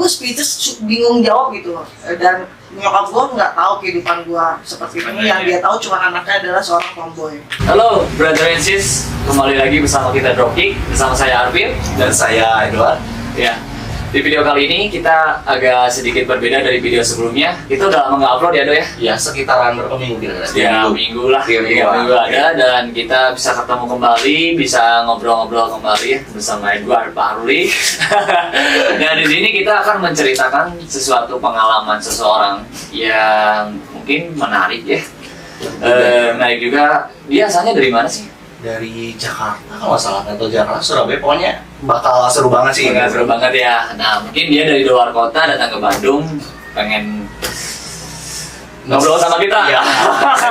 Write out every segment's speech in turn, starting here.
gue speechless, bingung jawab gitu loh. Dan nyokap gue nggak tahu kehidupan gue seperti ini, yang dia tahu cuma anaknya adalah seorang tomboy. Halo brother and sis, kembali lagi bersama kita Dropkick, bersama saya Arvin dan saya Edward. Ya, di video kali ini kita agak sedikit berbeda dari video sebelumnya. Kita udah lama nggak upload ya, Do ya? Ya, sekitaran berapa minggu kira-kira? Ya, minggu lah, 3 minggu ada, dan kita bisa ketemu kembali, bisa ngobrol-ngobrol kembali ya, bersama Edward Paruli. Nah, di sini kita akan menceritakan sesuatu pengalaman seseorang yang mungkin menarik ya. Menarik juga. Dia asalnya dari mana sih? Dari Jakarta kalau nggak salah, atau Jakarta, Surabaya, pokoknya bakal seru banget sih. Bakal seru banget ya. Nah, mungkin dia dari luar kota datang ke Bandung, pengen ngobrol sama kita. Ya,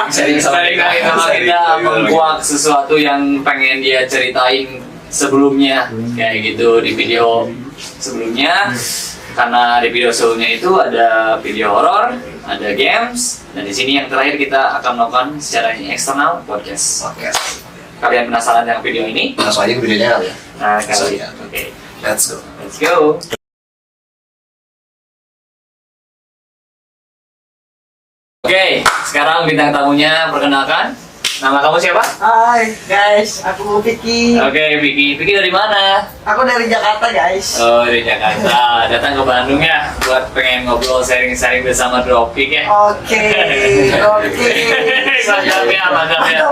sharing sama kita, mengkuak sesuatu yang pengen dia ceritain sebelumnya, kayak gitu di video sebelumnya. Karena di video sebelumnya itu ada video horor, ada games, dan di sini yang terakhir kita akan melakukan secara eksternal podcast. Kalian penasaran dengan video ini? Langsung aja ke videonya kali ya. Nah, oke. Let's go. Let's go. Oke, sekarang bintang tamunya perkenalkan. Nama kamu siapa? Hai guys, aku Vicky. Oke, Vicky. Vicky dari mana? Aku dari Jakarta guys. Oh, dari Jakarta. Datang ke Bandung ya, buat pengen ngobrol sharing-sharing bersama Dropkick ya. Oke. Mantap ya.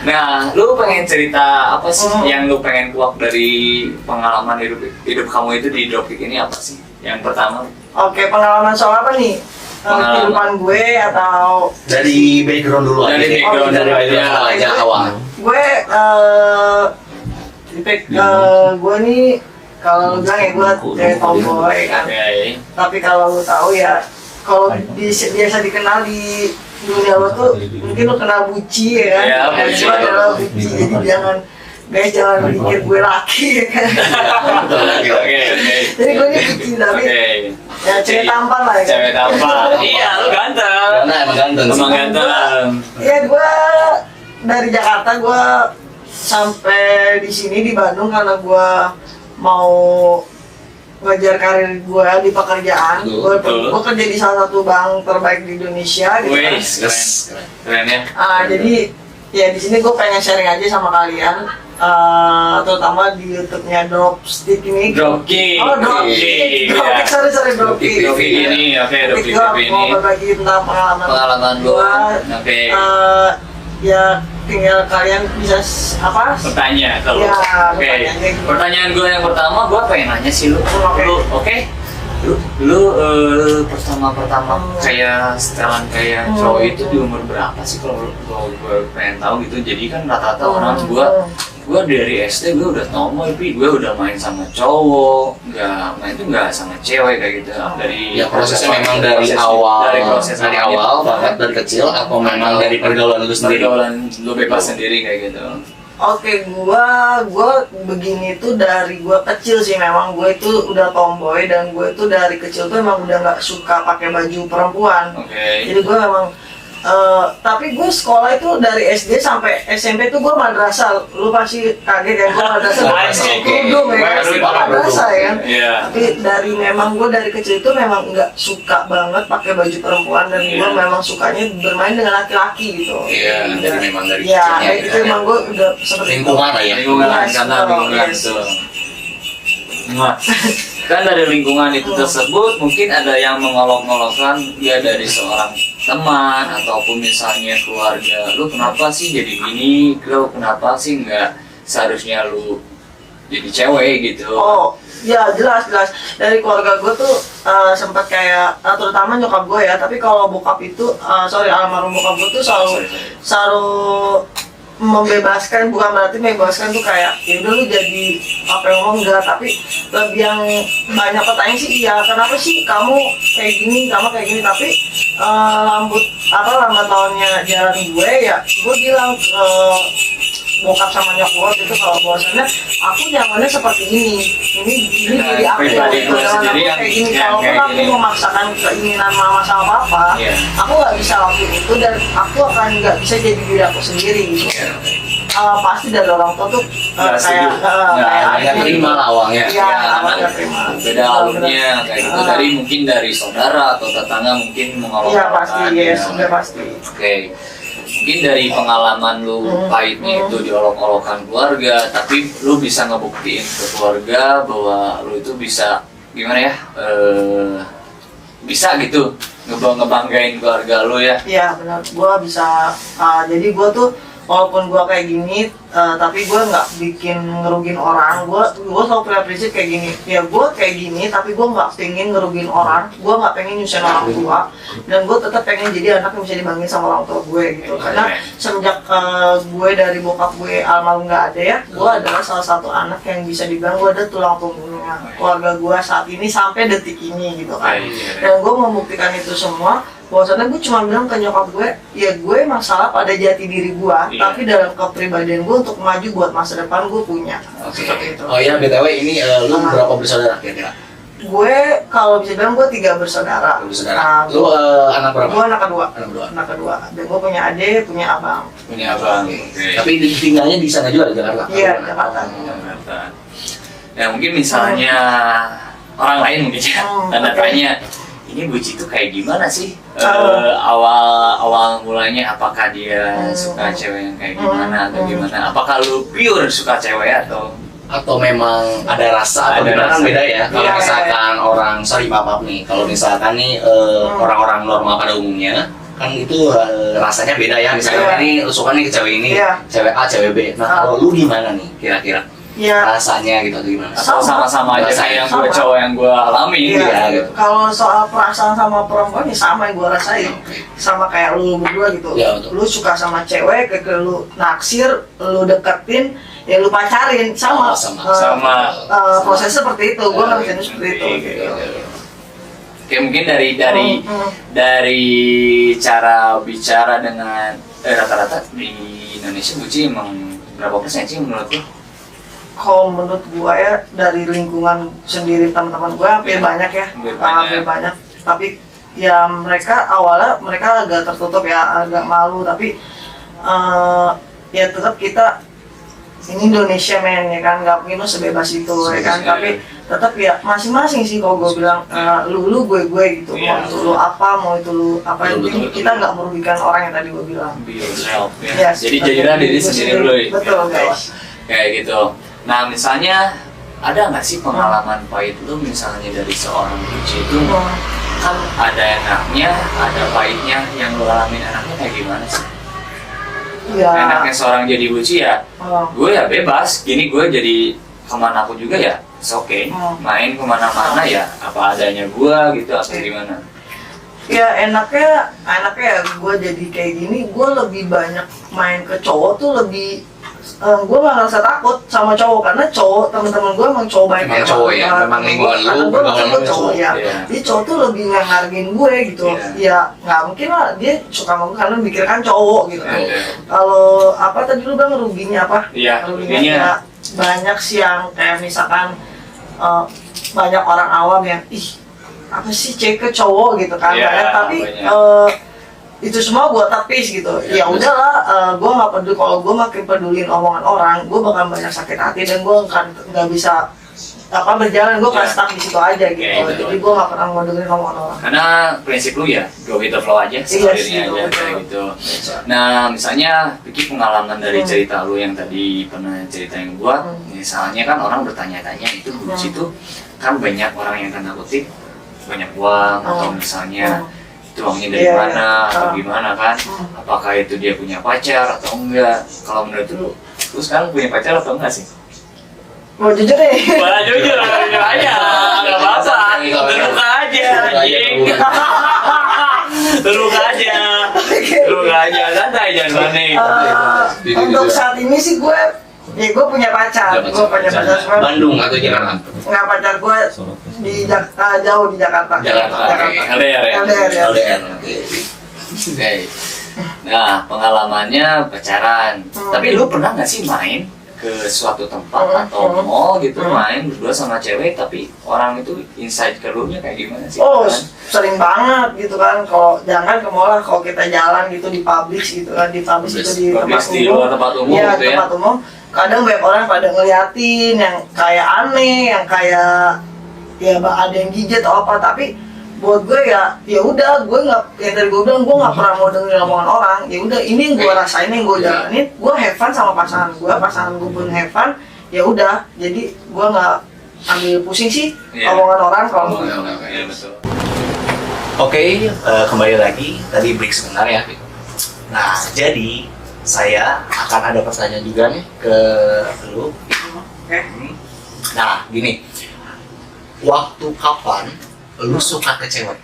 Nah, lu pengen cerita apa sih yang lu pengen kuak dari pengalaman hidup kamu itu di Dropkick ini apa sih? Yang pertama. Oke, pengalaman soal apa nih? Kehidupan gue atau dari background dulu aja. Dari background aja awal. Gue gue nih kalau lu bilang ya gue cewek tomboy kan. Tapi kalau lu tahu ya, kalau biasa dikenal di dunia lo tuh mungkin lo kenal buci ya kan. Dan gue adalah buci, jadi jangan pikir gue laki ya kan. Jadi gue ini buci tapi ya cewek tampan lah ya kan. Cewek tampan. Iya, lu ganteng. Emang ganteng. Iya, gue dari Jakarta gue sampai di sini di Bandung karena gue mau ngejar karir gue di pekerjaan. Gue kerja di salah satu bank terbaik di Indonesia gitu kan. Keren ya. Jadi ya di sini gue pengen sharing aja sama kalian, terutama di YouTube-nya Dropkick ini. Dropkick. Oh, Dropkick. Sorry, Dropkick. Dropkick ini, oke, Dropkick ini. Mau berbagi tentang pengalaman gue. Oke. Ya tinggal kalian bisa bertanya kalau. Ya, oke. Pertanyaan gue yang pertama, gue pengen nanya sih lu. Oke. Lu pertama kayak setelan kayak cowok itu di umur berapa sih kalau gue pengen tahu gitu. Jadi kan rata-rata orang gue dari SD gue udah tomboy, gue udah main sama cowok, nggak sama cewek kayak gitu. Dari ya prosesnya memang dari awal banget dari kecil atau memang dari pergaulan lu sendiri? Pergaulan lu bebas sendiri kayak gitu. Oke, gue begini tuh dari gue kecil sih, memang gue itu udah tomboy dan gue tuh dari kecil tuh emang udah nggak suka pakai baju perempuan. Jadi gue memang tapi gue sekolah itu dari SD sampai SMP tuh gue madrasah. Lu pasti kaget ya, gue madrasah kerudung ya kan, madrasah ya kan. Tapi memang gue dari kecil itu memang nggak suka banget pakai baju perempuan dan gue memang sukanya bermain dengan laki-laki gitu. Jadi memang dari kecilnya itu memang gue udah seperti lingkungan lah ya. Lingkungan itu. Nah, kan dari lingkungan itu tersebut mungkin ada yang mengolok-olokkan ya dari seorang teman ataupun misalnya keluarga. Lu kenapa sih jadi gini? Lu kenapa sih nggak seharusnya lu jadi cewek gitu? Oh ya, jelas dari keluarga gue tuh sempat kayak terutama nyokap gue ya. Tapi kalau bokap itu almarhum bokap gue tuh selalu membebaskan, bukan berarti membebaskan tuh kayak ya udah lu jadi apa yang ngomong, enggak, tapi lebih yang banyak pertanyaan sih iya kenapa sih kamu kayak gini tapi lambat tahunnya jalan gue ya gue bilang bokap sama nyokap itu kalau bahwasannya aku nyamannya seperti ini diri aku kayak gini. Kalaupun aku memaksakan keinginan mama sama papa, aku nggak bisa lakuin itu dan aku akan nggak bisa jadi diri aku sendiri gitu. pasti dari orang tua tuh Nggak setuju. Nggak terima lah awalnya. Iya, karena nggak terima. beda alurnya kayak gitu dari mungkin dari saudara atau tetangga mungkin Iya mengolok-olokkan. pasti, ya sudah pasti. Oke. Mungkin dari pengalaman lu pahitnya itu diolok-olokan keluarga, tapi lu bisa ngebuktiin ke keluarga bahwa lu itu bisa gimana ya? Bisa gitu ngebanggain keluarga lu ya. Iya benar, gue bisa. Jadi gue tuh walaupun gue kayak gini, tapi gue nggak bikin ngerugin orang. Gue selalu punya prinsip kayak gini. Ya gue kayak gini, tapi gue nggak pengen ngerugin orang. Gue nggak pengen nyusahin orang tua. Dan gue tetap pengen jadi anak yang bisa dibanggain sama orang tua gue gitu. Karena semenjak gue dari bokap gue almarhum nggak ada ya, gue adalah salah satu anak yang bisa dibilang gue ada tulang punggungnya keluarga gue saat ini sampai detik ini gitu kan. Dan gue membuktikan itu semua. Bahwasannya gue cuma bilang ke nyokap gue, ya gue masalah pada jati diri gue, tapi dalam kepribadian gue untuk maju buat masa depan gue punya. Seperti itu. Oh iya, BTW ini lu berapa bersaudara kira-kira? Gue kalau bisa bilang gue 3 bersaudara. Lu anak berapa? Gue anak kedua. Anak kedua. Dan gue punya adik, punya abang. Punya abang. Tapi tinggalnya di sana juga di Jakarta? Iya, Jakarta. Ya mungkin misalnya orang lain mungkin ya, tanda tanya ini Buci itu kayak gimana sih? Awal mulanya apakah dia suka cewek yang kayak gimana atau gimana? Apakah lu pure suka cewek atau memang ada rasa atau gimana kan beda ya. Kalau misalkan orang, maaf nih, kalau misalkan nih orang-orang normal pada umumnya kan itu rasanya beda ya. Misalnya ini lu suka nih ke cewek ini, cewek A, cewek B. Nah kalau lu gimana nih kira-kira? Rasanya gitu atau gimana? Atau sama-sama aja kayak yang gue cowok yang gue alami gitu. Kalau soal perasaan sama perempuan ya sama yang gue rasain. Sama kayak lu berdua gitu. Lu suka sama cewek, kayak lu naksir, lu deketin, ya lu pacarin, sama. Prosesnya seperti itu, gue ngerasain seperti itu gitu. Oke, mungkin dari cara bicara dengan rata-rata di Indonesia Buci emang berapa persen sih menurut lu? Kalau menurut gue ya dari lingkungan sendiri teman-teman gue hampir banyak ya, hampir banyak. Tapi ya mereka awalnya agak tertutup ya, agak malu. Tapi ya tetap kita ini Indonesia men ya kan, nggak mungkin sebebas itu ya kan. Tapi tetap ya masing-masing sih kalau gue bilang lu gue gitu. Mau itu lu apa, mau itu lu apa, kita nggak merugikan orang yang tadi gue bilang. Be yourself ya. Jadi jadilah diri sendiri dulu. Betul guys. Kayak gitu. Nah misalnya ada nggak sih pengalaman pahit lu misalnya dari seorang Buci itu kan ada enaknya, ada pahitnya, yang lu alamin enaknya kayak gimana sih? Enaknya seorang jadi Buci ya, gue ya bebas, gini gue jadi kemana pun juga ya, oke. Main kemana-mana ya, apa adanya gue gitu, atau gimana? Ya enaknya gue jadi kayak gini, gue lebih banyak main ke cowok tuh lebih gue gak ngerasa takut sama cowok karena cowok teman-teman gue emang cowok banyak memang cowok ya, memang lingkungan lu gue cowok ya. Jadi cowok tuh lebih ngehargain gue gitu. Ya nggak mungkin lah dia suka sama gue karena mikirkan cowok gitu. Kalau apa tadi lu bang ruginya apa? Ruginya ya banyak sih yang kayak misalkan banyak orang awam yang apa sih cek ke cowok gitu kan, tapi itu semua gue tapis gitu. Ya udahlah, gue nggak peduli. Kalau gue makin pedulin omongan orang, gue bakal banyak sakit hati dan gue nggak bisa berjalan. Gue kan stuck di situ aja gitu. Jadi gue nggak pernah ngodelin omongan orang. Karena prinsip lu ya go with the flow aja, sendirinya aja kayak gitu. Nah misalnya Vicky pengalaman dari cerita lu yang tadi pernah ceritain gue, misalnya kan orang bertanya-tanya itu Buci itu kan banyak orang yang kena kutip banyak uang atau misalnya uangnya dari mana atau gimana kan, apakah itu dia punya pacar atau enggak? Kalau menurut lu sekarang punya pacar atau enggak sih? Mau jujur deh? Boleh jujur aja, nggak apa-apa, terbuka aja terbuka aja, santai jangan panik. Untuk saat ini sih gue punya pacar. Gue punya pacar Bandung atau Jakarta? Nggak, pacar gue jauh di Jakarta. LDR. Nah pengalamannya pacaran. Tapi lu pernah nggak sih main ke suatu tempat atau mall gitu main berdua sama cewek, tapi orang itu inside ke lu nya kayak gimana sih? Oh, Kan? sering banget gitu kan. Kalau jangan ke mall lah, kalau kita jalan gitu di publik gitu kan, di publik itu di tempat di umum. luar tempat umum Iya, gitu ya. tempat umum. Kadang banyak orang pada ngeliatin yang kayak aneh, yang kayak ya ada yang gigit atau apa, tapi buat gue ya udah, gue nggak, yang tadi gue bilang gue nggak pernah mau dengerin omongan orang. Ya udah, ini yang gue rasain, yang gue jalanin, gue have fun sama pasangan gue pun have fun. Ya udah, jadi gue nggak ambil pusing sih omongan orang kalau Iya, betul. Oke, kembali lagi. Tadi break sebentar ya. Nah, jadi saya akan ada pertanyaan juga nih ke lu. Oke. Nah, gini. Waktu kapan lu suka ke cewek?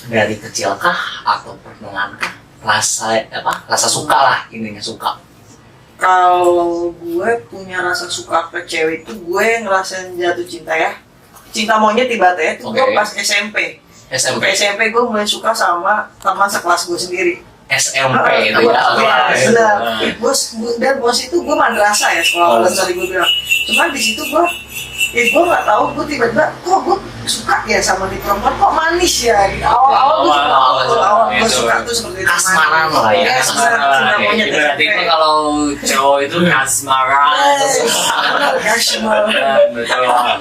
Dari kecil kah atau perkenalan kah? Rasa suka lah, intinya suka. Kalau gue punya rasa suka ke cewek itu gue ngerasain jatuh cinta ya. Cinta monyet ibaratnya itu gue pas SMP. SMP gue mulai suka sama teman sekelas gue sendiri. SMP itu ya. Benar. Dan bos itu gue madrasah ya, sekolah tadi gue bilang. Cuman di situ gue nggak tahu, gue tiba-tiba kok gue suka ya sama di perempuan, kok manis ya gitu. Awal gue suka tuh seperti itu. Kasmaran lah ya. Cinta monyet. Berarti itu kalau cowok itu kasmaran.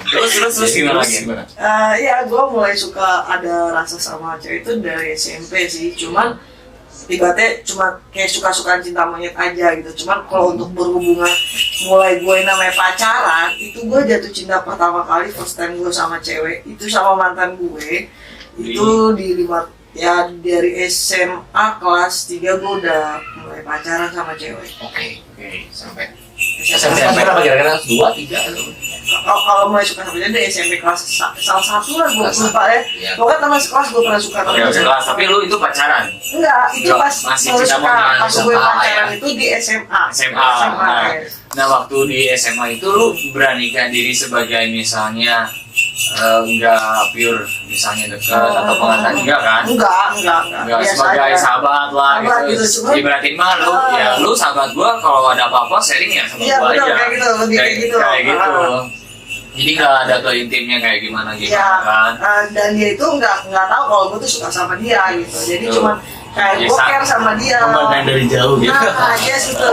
Terus gimana lagi? Ya gue mulai suka ada rasa sama cewek itu dari SMP sih. Cuman ibaratnya cuma kayak suka-sukaan cinta monyet aja gitu. Cuman kalau untuk berhubungan mulai gue namanya pacaran, itu gue jatuh cinta pertama kali first time gue sama cewek itu sama mantan gue. Itu dari SMA kelas 3 gue udah mulai pacaran sama cewek. Oke, sampai SMP berapa kira-kira? 2, 3 Kalau mulai suka sama dia dari SMP kelas salah satu lah, gue lupa ya. Pokoknya teman sekelas gue pernah suka sama dia. Kelas, tapi lu itu pacaran? Enggak, itu pas masih baru cinta suka, monyet. pas gue pacaran itu di SMA. Nah, waktu di SMA itu lu beranikan diri sebagai misalnya enggak pure misalnya dekat atau pengantin, enggak kan? Enggak, sebagai sahabat lah gitu. Ibaratin mah lu sahabat gua, kalau ada apa-apa sharing ya sama gua aja. Kayak gitu, lebih kayak gitu. Jadi nggak ada ke intimnya kayak gimana kan? Dan dia itu nggak tahu kalau gue tuh suka sama dia gitu. Jadi cuma kayak gue care sama dia. Memandang dari jauh gitu. Nah, yes itu.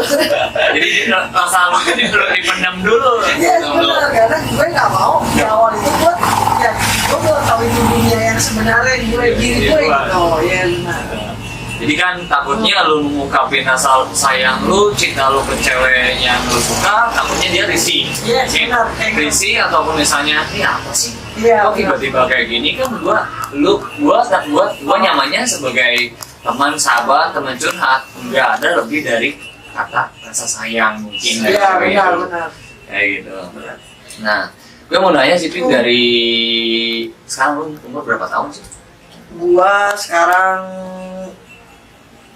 Jadi rasa lu itu dipendam dulu. Yes, benar. Karena gue nggak mau di awal itu gue belum tahu itu dunia yang sebenarnya diri gue gitu. Ya benar. Jadi kan takutnya lu ngungkapin asal sayang lu, cinta lu ke cewek yang lu suka, takutnya dia risih. Iya, benar. Risih ataupun misalnya, ini apa sih? Iya. Kok tiba-tiba kayak gini kan gua nyamannya sebagai teman, sahabat, teman curhat. Enggak ada lebih dari kata rasa sayang mungkin dari Iya, cewek itu. benar. Kayak gitu. Nah, gue mau nanya sih Pin, dari sekarang lu umur berapa tahun sih? Gua sekarang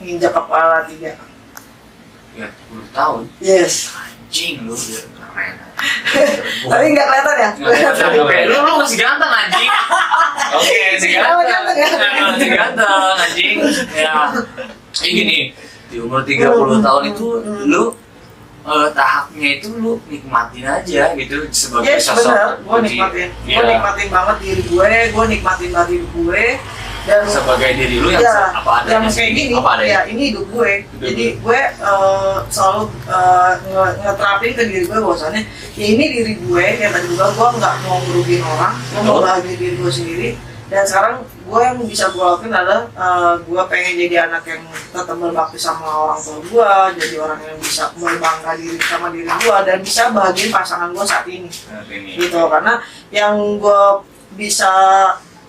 nginjak kepala 3. Ya, 10 tahun. Yes. Anjing lu udah keren. Tapi nggak kelihatan ya? Oke, lu masih ganteng anjing. Oke, masih masih ganteng anjing. Ya, kayak gini, di umur 30 tahun itu lu tahapnya itu lu nikmatin aja gitu sebagai sosok. Bener, gue nikmatin banget diri gue nikmatin diri gue. Dan sebagai diri lu yang apa adanya, yang kayak gini, ya ini hidup gue. Jadi gue selalu ngeterapin ke diri gue bahwasannya ya ini diri gue, yang tadi gue nggak mau ngerugiin orang, gue mau bahagia diri gue sendiri. Dan sekarang gue yang bisa gue lakuin adalah gue pengen jadi anak yang tetap berbakti sama orang tua gue, jadi orang yang bisa berbangga diri sama diri gue dan bisa bahagiain pasangan gue saat ini. Gitu, karena yang gue bisa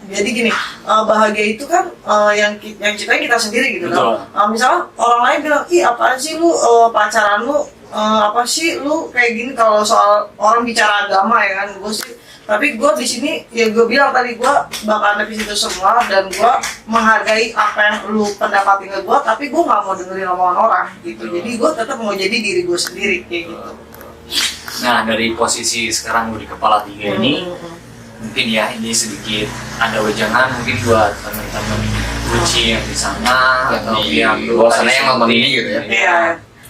jadi gini, bahagia itu kan yang ciptain kita sendiri gitu kan. Misalnya orang lain bilang, ih apaan sih lu pacaran lu apa sih lu kayak gini, kalau soal orang bicara agama ya kan, gue sih. Tapi gue di sini ya gue bilang tadi gue bakal ada di situ semua dan gue menghargai apa yang lu pendapatin ke gue, tapi gue nggak mau dengerin omongan orang gitu. Jadi gue tetap mau jadi diri gue sendiri kayak gitu. Nah, dari posisi sekarang lu di kepala 3 ini, mungkin ya ini sedikit ada wejangan mungkin buat teman-teman Gucci yang di sana atau yang luar sana yang nonton ini gitu ya. Iya.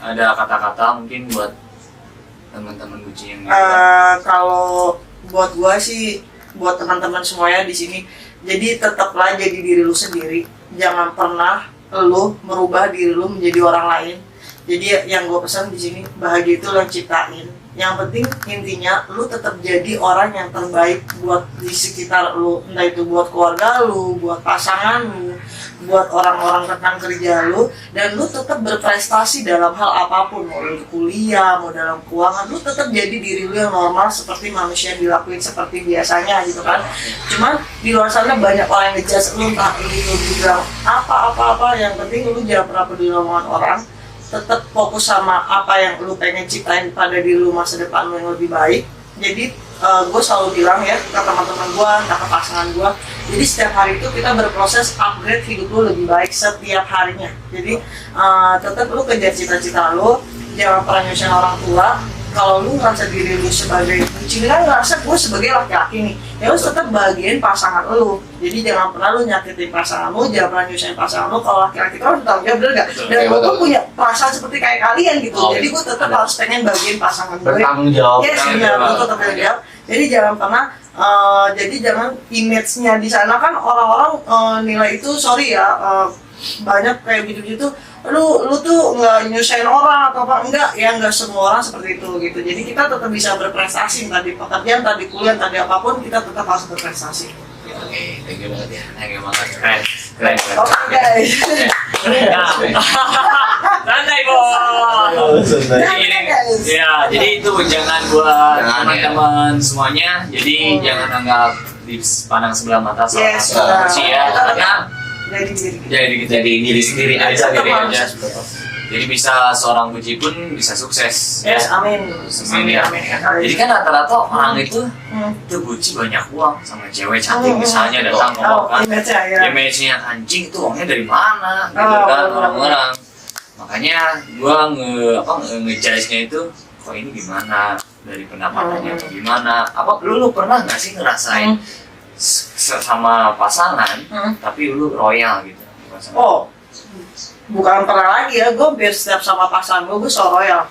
Ada kata-kata mungkin buat teman-teman bucin yang Kalau buat gua sih, buat teman-teman semuanya di sini, jadi tetaplah jadi diri lu sendiri. Jangan pernah lu merubah diri lu menjadi orang lain. Jadi yang gua pesan di sini, bahagia itu lo ciptain. Yang penting intinya lu tetap jadi orang yang terbaik buat di sekitar lu, entah itu buat keluarga lu, buat pasangan lu, buat orang-orang rekan kerja lu, dan lu tetap berprestasi dalam hal apapun, mau lu kuliah, mau dalam keuangan, lu tetap jadi diri lu yang normal seperti manusia dilakuin seperti biasanya gitu kan. Cuman di luar sana banyak orang yang ngejudge lu, entah lu bilang apa-apa, yang penting lu jangan pernah peduli omongan orang. Tetap fokus sama apa yang lu pengen ciptain pada diri lu, masa depan lu yang lebih baik. Jadi gue selalu bilang ya ke teman-teman gue, ke pasangan gue, jadi setiap hari itu kita berproses upgrade hidup lu lebih baik setiap harinya. Jadi tetap lu kejar cita-cita lu, jangan pernah nyusahin orang tua. Kalau lu ngerasa diri lu sebagai bucin, kan ngerasa gue sebagai laki-laki nih, ya lu tetap bahagiain pasangan lu. Jadi jangan pernah lu nyakitin pasangan lu, jangan pernah nyusahin pasangan lu. Kalau laki-laki itu harus bertanggung jawab, bener gak? Dan gue tuh punya perasaan seperti kayak kalian gitu. Jadi gue tetap harus pengen bahagiain pasangan gue. Bertanggung jawab. Yes, benar, gue tetap bertanggung jawab. Jadi jangan pernah, jadi jangan image-nya di sana kan orang-orang nilai itu, sorry ya, banyak kayak gitu-gitu. Lu tuh nggak nyusahin orang atau apa, nggak semua orang seperti itu gitu. Jadi kita tetap bisa berprestasi, tadi pekerjaan, tadi kuliah, tadi apapun, kita tetap harus berprestasi. Oke, thank you banget ya. Thank you banget, keren. Oke guys. Santai bos. Jadi itu jangan buat teman-teman semuanya. Jadi jangan anggap dipandang sebelah mata sama manusia, karena jadi diri sendiri aja. Jadi bisa seorang buci pun bisa sukses. Yes, amin. Amin. Jadi kan rata-rata orang itu buci banyak uang, sama cewek cantik misalnya datang ngomong kan, image-nya anjing itu uangnya dari mana gitu kan orang-orang. Makanya gua ngejudge-nya itu, kok ini gimana dari pendapatannya atau gimana? Apa lu pernah nggak sih ngerasain sama pasangan tapi lu royal gitu? Bukan pernah lagi ya, gue hampir setiap sama pasangan gue selalu royal.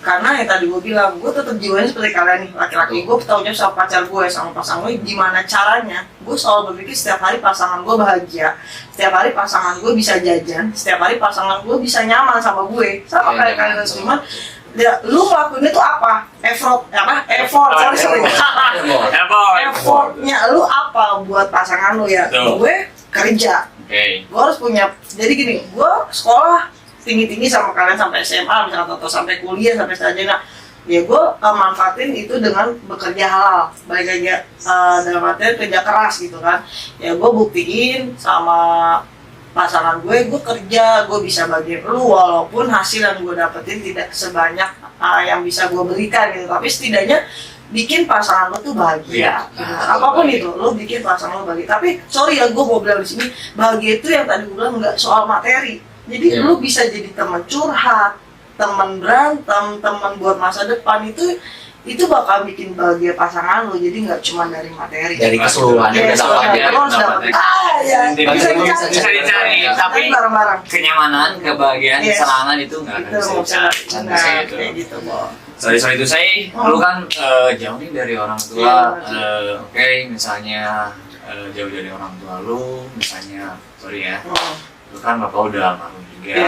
Karena yang tadi gue bilang, gue tetap jiwanya seperti kalian nih, laki-laki. Gue bertanggung jawab sama pacar gue, sama pasangan gue, gimana caranya. Gue selalu berpikir setiap hari pasangan gue bahagia, setiap hari pasangan gue bisa jajan, setiap hari pasangan gue bisa nyaman sama gue. Sama kayak kalian semua. Ya, lu ngelakuin itu apa? Effortnya lu apa buat pasangan lu ya? Gue kerja. Gue harus punya, jadi gini, gue sekolah tinggi-tinggi sama kalian sampai SMA misalnya, atau sampai kuliah, sampai sarjana. Ya gue manfaatin itu dengan bekerja halal, baik aja dalam artian kerja keras gitu kan. Ya gue buktiin sama pasangan gue kerja, gue bisa bagian lu, walaupun hasil yang gue dapetin tidak sebanyak yang bisa gue berikan gitu, tapi setidaknya bikin pasangan lo tuh bahagia. Apapun itu, lo bikin pasangan lo bahagia. Tapi sorry ya, gue mau bilang di sini, bahagia itu yang tadi gue bilang nggak soal materi. Jadi lo bisa jadi teman curhat, teman berantem, teman buat masa depan, itu bakal bikin bahagia pasangan lo. Jadi nggak cuma dari materi. Dari keseluruhan ya, bisa dicari, tapi bareng-bareng. Kenyamanan, kebahagiaan, kesenangan itu nggak bisa dicari. Gitu. Sorry itu saya, lu kan jauh nih dari orang tua, misalnya jauh dari orang tua lu, misalnya, sorry ya, lu kan bapak udah almarhum juga,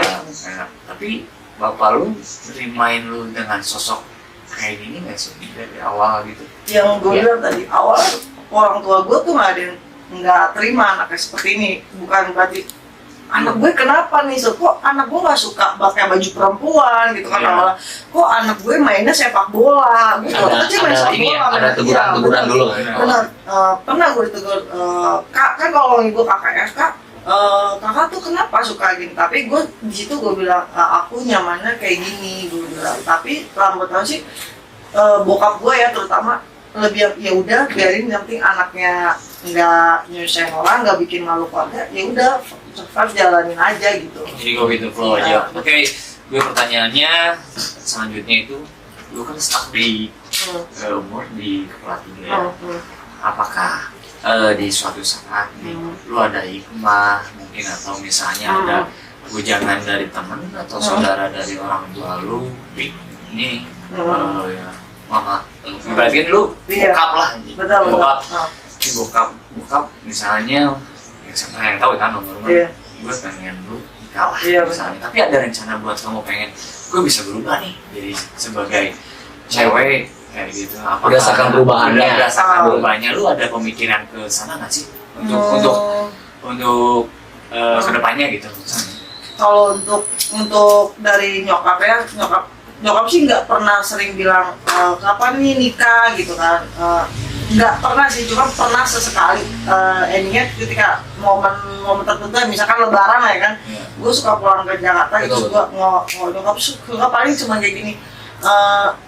tapi bapak lu terimain lu dengan sosok kayak gini nggak sih dari awal gitu? Yang gue bilang tadi awal, orang tua gue tuh nggak terima anaknya seperti ini, bukan berarti anak gue kenapa nih, kok anak gue nggak suka pakai baju perempuan gitu kan, awalnya kok anak gue mainnya sepak bola gitu, kecil main sepak bola, ada teguran dulu. Benar, pernah gue ditegur, kan kalau ibu kakak kakak tuh kenapa suka gini, tapi gue di situ gue bilang aku nyamannya kayak gini, gue bilang. Tapi gue tahu sih bokap gue ya terutama lebih ya udah biarin, yang penting anaknya nggak nyusahin orang, nggak bikin malu keluarga, ya udah cepat jalanin aja gitu. Jadi go with the flow aja. Oke, gue pertanyaannya selanjutnya itu, lu kan stuck di umur di kepala 3 ya. Apakah di suatu saat lu ada hikmah mungkin, atau misalnya ada ujangan dari temen atau saudara dari orang tua lu, ini Ya. Mama, berarti kan lu bokap lah. Betul. Bokap misalnya yang siapa yang tahu kan nomor gue pengen lu nikah lah misalnya. Tapi ada rencana buat kamu pengen gue bisa berubah nih jadi sebagai cewek kayak gitu. Berdasarkan perubahannya lu ada pemikiran ke sana nggak sih untuk kedepannya gitu? Kalau untuk dari nyokap sih nggak pernah sering bilang kapan nih nikah gitu kan, nggak pernah sih, cuma pernah sesekali endingnya ketika momen tertentu misalkan lebaran lah ya kan, gue suka pulang ke Jakarta gitu, gue nyokap suka paling cuma kayak gini,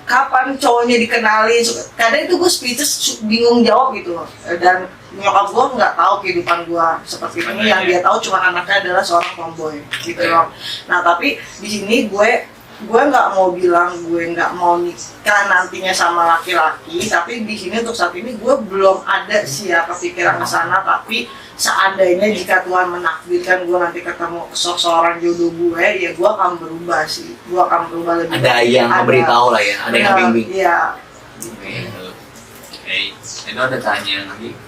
kapan cowoknya dikenali, kadang itu gue speechless bingung jawab gitu loh, dan nyokap gue nggak tahu kehidupan gue seperti ini, yang dia tahu cuma anaknya adalah seorang tomboy gitu loh. Nah tapi di sini gue nggak mau bilang gue nggak mau nikah nantinya sama laki-laki, tapi di sini untuk saat ini gue belum ada kepikiran ke sana, tapi seandainya jika Tuhan menakdirkan gue nanti ketemu seorang jodoh gue, ya gue akan berubah sih, gue akan berubah lebih. Ada yang memberitahu lah ya, ada yang bimbing. Iya. Itu ada tanya lagi.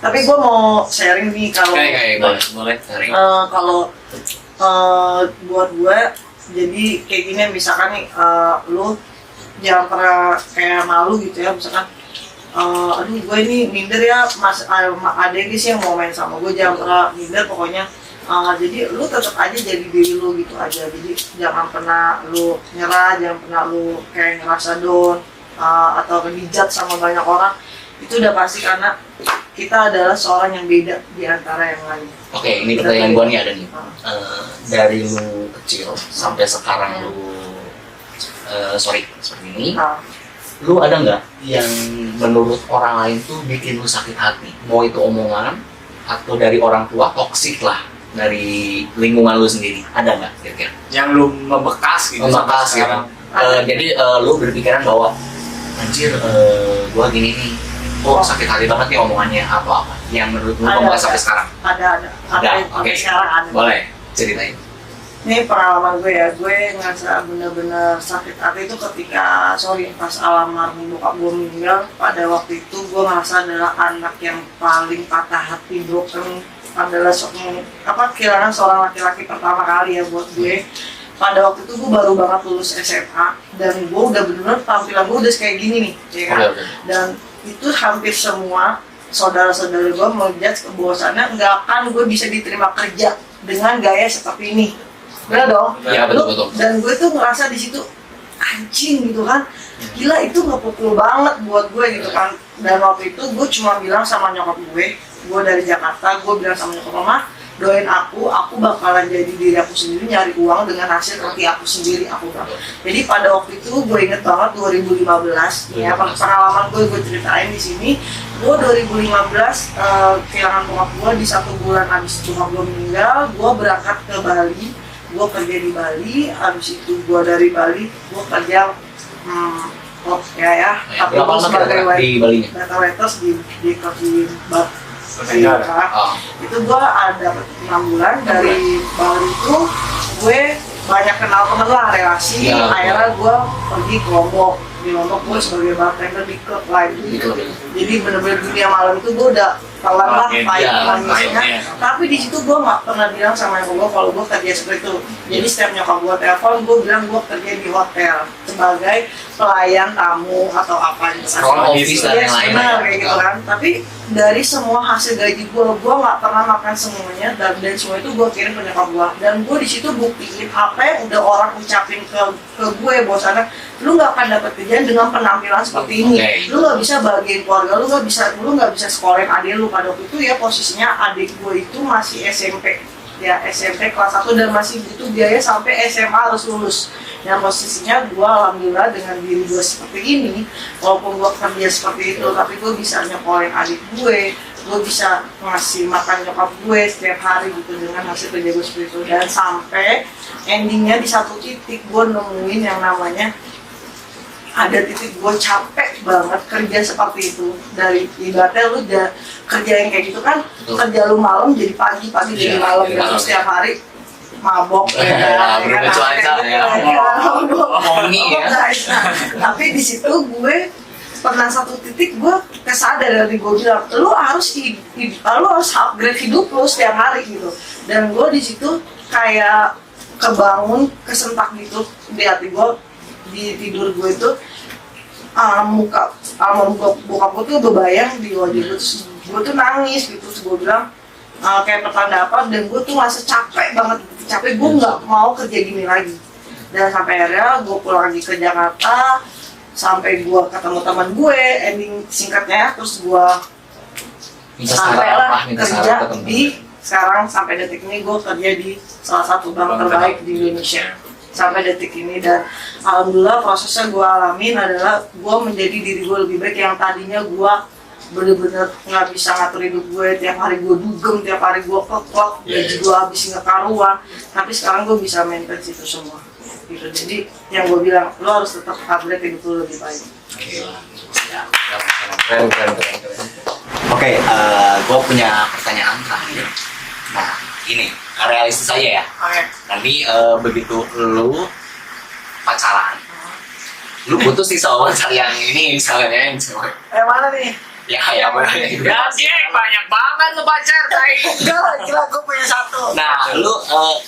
Tapi gue mau sharing nih kalau boleh sharing. Kalau buat gue, jadi kayak gini misalkan nih, lu jangan pernah kayak malu gitu ya, misalkan aduh gue ini minder ya mas, ada sih yang mau main sama gue, jangan pernah minder pokoknya. Jadi lu tetap aja jadi diri lu gitu aja, jadi jangan pernah lu nyerah, jangan pernah lu kayak ngerasa down atau dijat sama banyak orang. Itu udah pasti karena kita adalah seorang yang beda di antara yang lain. Oke, ini pertanyaan gue nih ada nih. Dari lu kecil sampai sekarang lu seperti ini, lu ada nggak yang menurut orang lain tuh bikin lu sakit hati? Mau itu omongan atau dari orang tua, toksik lah dari lingkungan lu sendiri, ada nggak kira-kira? Yang lu membekas gitu? Membekas gitu. Jadi lu berpikiran bahwa anjir, gua gini nih, sakit hati banget nih omongannya atau apa yang menurut lu membekas sampai sekarang? Ada. Oke. Sekarang ada. Boleh ceritain. Ini pengalaman gue ya, gue ngerasa bener-bener sakit hati itu ketika pas almarhum bokap gue meninggal. Pada waktu itu gue ngerasa adalah anak yang paling patah hati, broken, adalah kehilangan seorang laki-laki pertama kali ya buat gue. Pada waktu itu gue baru banget lulus SMA dan gue udah bener-bener tampilan gue udah kayak gini nih, ya kan? Dan itu hampir semua saudara-saudara gue menjudge bahwasannya nggak akan gue bisa diterima kerja dengan gaya seperti ini. Bener dong? Ya, betul. Dan gue tuh ngerasa di situ anjing gitu kan, gila itu nggak pukul banget buat gue gitu kan. Dan waktu itu gue cuma bilang sama nyokap gue dari Jakarta, gue bilang sama nyokap mama, doain aku bakalan jadi diri aku sendiri, nyari uang dengan hasil kaki aku sendiri, aku bilang. Jadi pada waktu itu gue inget banget 2015, ya pengalaman gue ceritain di sini. Gue 2015 kehilangan bokap gue di 1 bulan abis bokap gue meninggal. Gue berangkat ke Bali, gue kerja di Bali. Abis itu gue dari Bali gue kerja tapi gue sebagai data waiters di itu gue ada 6 bulan. Dari Bali itu gue banyak kenal temen lah, relasi. Akhirnya gue pergi ke Lombok. Di Lombok gue sebagai bartender di klub lain. Jadi bener-bener dunia malam itu gue udah telan lah pahit-pahitnya. Tapi di situ gue nggak pernah bilang sama nyokap gue kalau gue kerja seperti itu. Jadi setiap nyokap gue telepon, gue bilang gue kerja di hotel sebagai pelayan tamu atau apa gitu. Office dan lain-lain kayak gitu kan. Tapi dari semua hasil gaji gue nggak pernah makan semuanya, dan semua itu gue kirim ke nyokap gue. Dan gue di situ buktiin apa yang udah orang ucapin ke gue, bahwasannya lu nggak akan dapat kerjaan dengan penampilan seperti ini. Lu nggak bisa bagian keluarga, lu nggak bisa sekolahin adik lu. Pada waktu itu ya posisinya adik gue itu masih SMP kelas 1 dan masih butuh biaya sampai SMA harus lulus. Dan posisinya gue alhamdulillah dengan diri gue seperti ini, walaupun gue kerja seperti itu, tapi gue bisa nyekolahin adik gue bisa ngasih makan nyokap gue setiap hari gitu dengan hasil kerja gue seperti itu. Dan sampai endingnya di satu titik gue nemuin yang namanya ada titik gue capek banget kerja seperti itu. Dari ibaratnya lu udah kerja yang kayak gitu kan, kerja lu malam jadi pagi jadi malam gitu setiap hari. mabok berubah cuaca ya. Horny ya. Tapi di situ gue pernah satu titik gue kesadar dari gue bilang lu harus upgrade hidup lu setiap hari gitu. Dan gue di situ kayak kebangun, kesentak gitu di hati gue, di tidur gue itu bokap gue tuh berbayang di wajah gue, terus gue tuh nangis gitu, terus gue bilang kayak pertanda apa, dan gue tuh merasa capek banget, capek, gue nggak mau kerja gini lagi. Dan sampai akhirnya gue pulang lagi ke Jakarta, sampai gue ketemu teman gue, ending singkatnya, terus gue sampailah kerja di sekarang sampai detik ini gue kerja di salah satu bank terbaik di Indonesia sampai detik ini. Dan alhamdulillah prosesnya gue alamin adalah gue menjadi diri gue lebih baik. Yang tadinya gue bener-bener nggak bisa ngatur hidup gue, tiap hari gue dugem, tiap hari gue klok, gaji gue habis nggak karuan, tapi sekarang gue bisa maintain itu semua gitu. Jadi yang gue bilang, lo harus tetap upgrade hidup lo lebih baik. Oke, gue punya pertanyaan terakhir. Nah, ini realistis aja ya. Nanti begitu lu pacaran, lu putus sih sama pacar yang ini misalnya yang cewek. Mana nih? Ya mana? Ya sih, banyak banget tuh pacar, tai. Enggak, gila gue punya satu. Nah, lu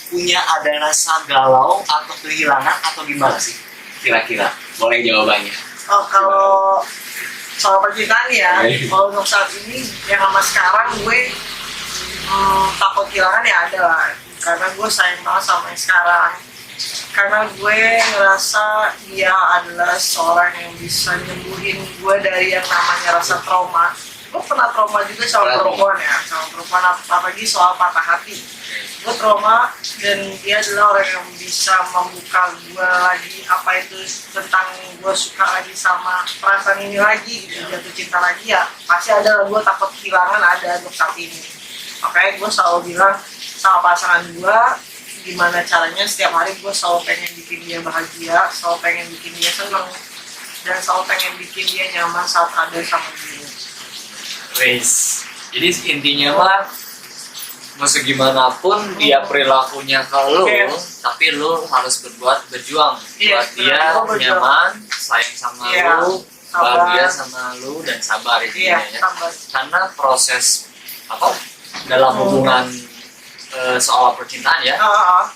punya ada rasa galau atau kehilangan atau gimana sih? Kira-kira, boleh jawabannya. Oh, kalau soal percintaan ya, kalau untuk saat ini yang sama sekarang gue takut kehilangan ya ada lah, karena gue sayang banget sama yang sekarang, karena gue ngerasa dia adalah seorang yang bisa nyembuhin gue dari yang namanya rasa trauma. Gue pernah trauma juga sama perempuan ya, sama perempuan, apalagi soal patah hati. Gue trauma, dan dia adalah orang yang bisa membuka gue lagi apa itu tentang gue suka lagi sama perasaan ini lagi gitu, jatuh cinta lagi ya pasti ada. Gue takut kehilangan ada untuk saat ini. Makanya gue selalu bilang sama pasangan gue gimana caranya setiap hari gue selalu pengen bikin dia bahagia, selalu pengen bikin dia seneng, dan selalu pengen bikin dia nyaman saat ada sama dia. Wes, jadi intinya mah mau segimanapun dia perilakunya ke lu, tapi lu harus berjuang buat dia nyaman, sayang sama lu, bahagia sama lu, dan sabar intinya ya. Karena proses apa dalam hubungan soal percintaan ya,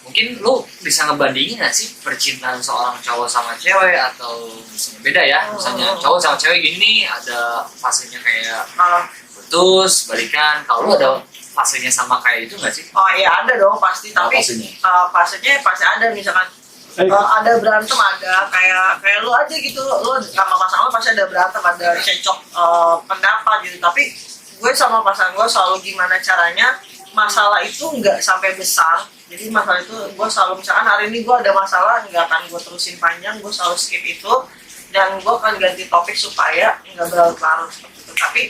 mungkin lu bisa ngebandingin nggak sih percintaan seorang cowok sama cewek, atau misalnya beda ya, misalnya cowok sama cewek gini nih ada fasenya kayak putus, balikan. Kalau lu ada fasenya sama kayak itu nggak sih? Oh iya ada dong pasti, tapi fasenya pasti ada. Misalkan ada berantem, ada kayak lu aja gitu, lu sama pasangan lu pasti ada berantem, ada cekcok pendapat gitu. Tapi gue sama pasangan gue selalu gimana caranya masalah itu nggak sampai besar. Jadi masalah itu gue selalu, misalkan hari ini gue ada masalah, nggak akan gue terusin panjang, gue selalu skip itu, dan gue akan ganti topik supaya nggak berlarut seperti itu. Tapi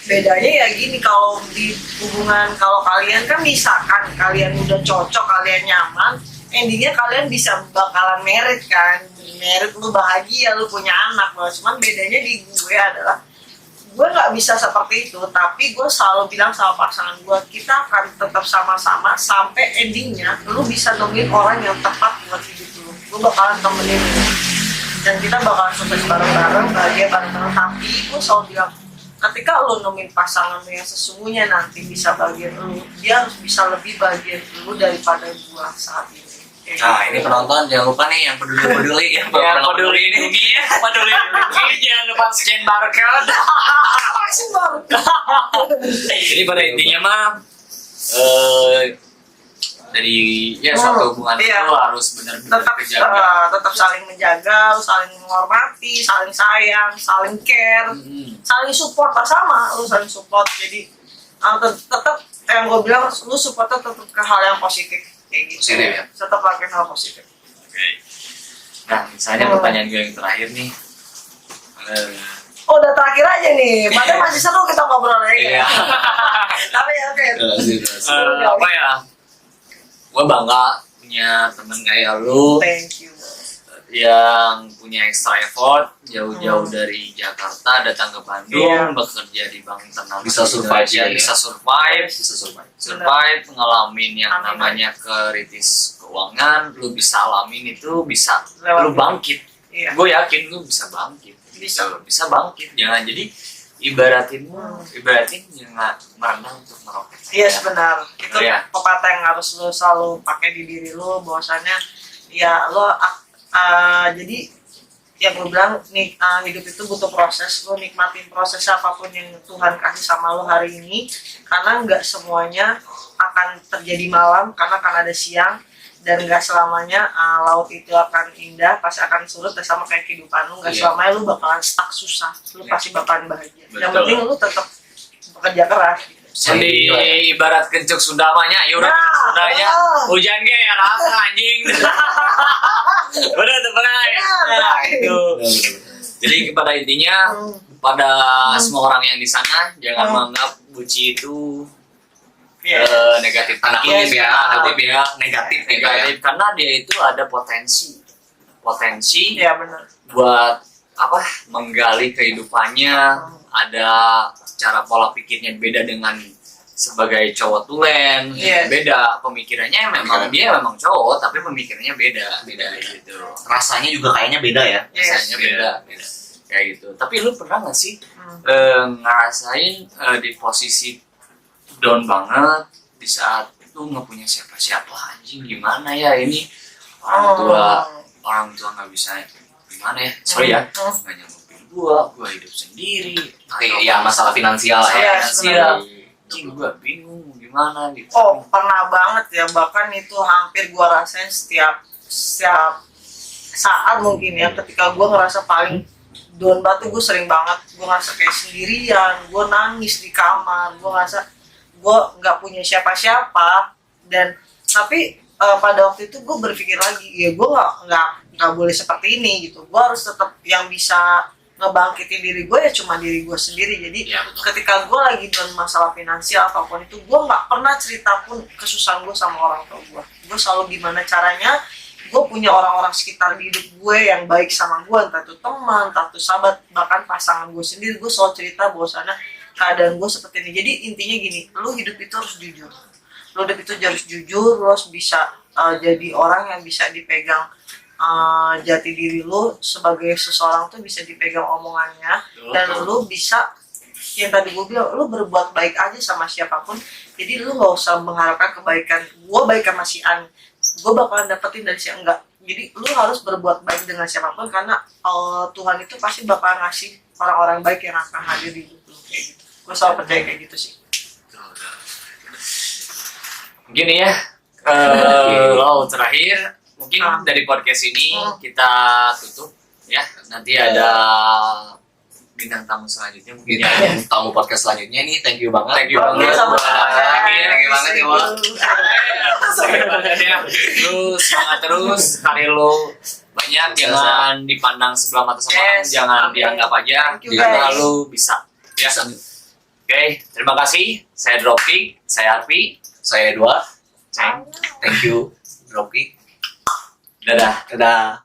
bedanya ya gini, kalau di hubungan, kalau kalian kan misalkan kalian udah cocok, kalian nyaman, endingnya kalian bisa bakalan married kan, married, lu bahagia, lu punya anak loh. Cuman bedanya di gue adalah gue nggak bisa seperti itu, tapi gue selalu bilang sama pasangan gue, kita akan tetap sama-sama sampai endingnya lu bisa nemuin orang yang tepat buat hidup lu. Gue bakalan temenin lu, dan kita bakalan sukses bareng-bareng, bahagia bareng-bareng. Tapi gue selalu bilang, ketika lo nemuin pasangan lo yang sesungguhnya nanti bisa bagian lo, dia harus bisa lebih bagian lo daripada gua saat ini. Nah, ini penonton jangan lupa nih yang peduli ya, peduli ini peduli jangan lupa scan barcode. Jadi pada intinya mah dari suatu hubungan itu harus benar-benar tetap saling menjaga, saling menghormati, saling sayang, saling care, saling support, sama lu saling support. Jadi tetap yang gue bilang, lu supportnya tetap ke hal yang positif kayak gitu. Positif ya? Tetap lakuin hal positif. Oke. Nah, misalnya pertanyaan gue yang terakhir nih. Oh, udah terakhir aja nih. Padahal masih seru kita ngobrol lagi. Iya. Tapi oke. Apa ya? Gue bangga punya temen kayak lu. Thank you. yang punya extra effort jauh-jauh dari Jakarta datang ke Bandung bekerja di bank ternama Bisa survive ya, ya. bisa survive ngalamin yang namanya kritis keuangan, lu bisa alamin itu bisa lu bangkit. Gue yakin lu bisa bangkit, bisa bangkit. Jangan jadi ibaratin jangan merendah untuk meroket. Iya benar. Itu Ya. pepatah yang harus lo selalu pakai di diri lo, bahwasannya ya lo jadi yang gue bilang nih, hidup itu butuh proses. Lo nikmatin proses apapun yang Tuhan kasih sama lo hari ini, karena nggak semuanya akan terjadi malam, karena akan ada siang, dan nggak selamanya laut itu akan indah, pasti akan surut. Dan sama kayak kehidupan lo, nggak selamanya lo bakalan stuck susah, lo pasti bakalan bahagia. Yang penting lo tetap bekerja keras gitu. Jadi ibarat kencuk Sundamanya, ya udah Sundanya hujan ge ya rasa anjing. Bener tuh pernah ya. Nah, itu. Jadi pada intinya pada semua orang yang di sana jangan menganggap Buci itu negatif karena dia itu ada potensi Iya benar. buat menggali kehidupannya, ada cara pola pikirnya beda dengan sebagai cowok tulen, beda pemikirannya. Dia memang cowok tapi pemikirannya beda gitu. Rasanya juga kayaknya beda ya. Rasanya beda kayak gitu. Tapi lu pernah nggak sih ngerasain di posisi down banget di saat lu nggak punya siapa-siapa, anjing gimana ya ini, orang tua nggak bisa, gimana ya, sorry ya, nggak nyanggupin gua hidup sendiri, Ya masalah finansial lah ya. anjing gua bingung gimana gitu. Oh pernah banget ya, bahkan itu hampir gua rasain setiap saat mungkin ya, ketika gua ngerasa paling down banget, gue sering banget gue ngerasa kayak sendirian, gue nangis di kamar, gue ngerasa gue nggak punya siapa-siapa. Dan tapi pada waktu itu gue berpikir lagi, ya gue nggak boleh seperti ini gitu. Gue harus tetap yang bisa ngebangkitin diri gue ya cuma diri gue sendiri. Jadi ketika gue lagi dalam masalah finansial ataupun itu, gue nggak pernah cerita pun kesusahan gue sama orang tua gue. Gue selalu gimana caranya gue punya orang-orang sekitar di hidup gue yang baik sama gue, entah itu teman, entah itu sahabat, bahkan pasangan gue sendiri. Gue selalu cerita bahwasannya keadaan gue seperti ini. Jadi intinya gini, lu hidup itu harus jujur. Lu hidup itu harus jujur, lu harus bisa jadi orang yang bisa dipegang. Jati diri lu sebagai seseorang tuh bisa dipegang omongannya, dan lu bisa yang tadi gue bilang, lu berbuat baik aja sama siapapun. Jadi lu nggak usah mengharapkan kebaikan gue baik sama si An, gue bakalan dapetin dari si enggak. Jadi lu harus berbuat baik dengan siapapun, karena Tuhan itu pasti bakalan ngasih orang-orang baik yang akan hadir di hidup lu kayak gitu. Gue selalu percaya kayak gitu sih. Gini ya, terakhir mungkin dari podcast ini kita tutup ya. Nanti ada bintang tamu selanjutnya mungkin ya. Tamu podcast selanjutnya nih, thank you banget. Thank you banget. Thank you banget ya, Wak. Lu semangat terus, karir lu banyak, jangan dipandang sebelah mata sama orang, jangan dianggap aja, karena lu bisa. Ya. Oke, terima kasih. Saya Dropkick, saya Arfi, Saya Edward. Ceng. Thank you, Dropkick. Dadah. Dadah.